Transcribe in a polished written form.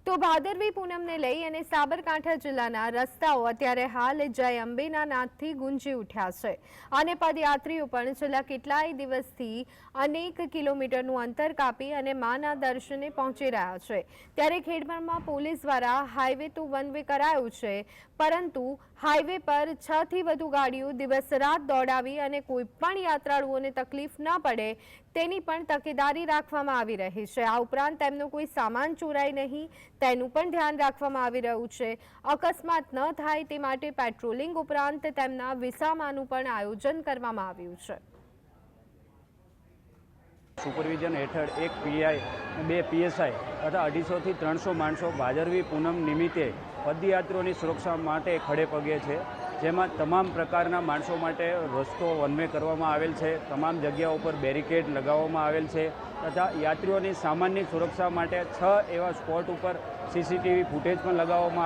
તો ભાદરવી પૂનમને લઈ અને સાબરકાંઠા જિલ્લાના રસ્તાઓ અત્યારે હાલ જય અંબેના નાદથી ગુંજી ઉઠ્યા છે અને પદયાત્રીઓ પણ છેલ્લા કેટલાય દિવસથી અનેક કિલોમીટરનું અંતર કાપી અને માના દર્શને પહોંચી રહ્યા છે। ત્યારે ખેડબ્રહ્મા પોલીસ દ્વારા હાઈવે તો વન વે કરાયું છે, પરંતુ હાઈવે પર 6 થી વધુ ગાડીઓ દિવસ રાત દોડાવી અને કોઈ પણ યાત્રાળુઓને તકલીફ ન પડે તેની પણ તકેદારી રાખવામાં આવી રહી છે। આ ઉપરાંત તેમનો કોઈ સામાન ચોરાય નહીં તેનું પણ ધ્યાન રાખવામાં આવી રહ્યું છે। અકસ્માત ન થાય તે માટે પેટ્રોલિંગ ઉપરાંત તેમના વિસામાનું પણ આયોજન કરવામાં આવ્યું છે। સુપરવિઝન હેઠળ એક પીઆઈ, 2 પીએસઆઈ તથા 250 થી 300 માણસો ભાદરવી પૂનમ નિમિત્તે પદયાત્રીઓની સુરક્ષા માટે ખડે પગે છે, જેમાં તમામ પ્રકારના માણસો માટે રસ્તો વન વે કરવામાં આવેલ છે, તમામ જગ્યાઓ પર બેરિકેડ લગાવવામાં આવેલ છે તથા યાત્રીઓની સામાનની સુરક્ષા માટે 6 એવા સ્પોટ ઉપર સીસીટીવી ફૂટેજ પણ લગાવવામાં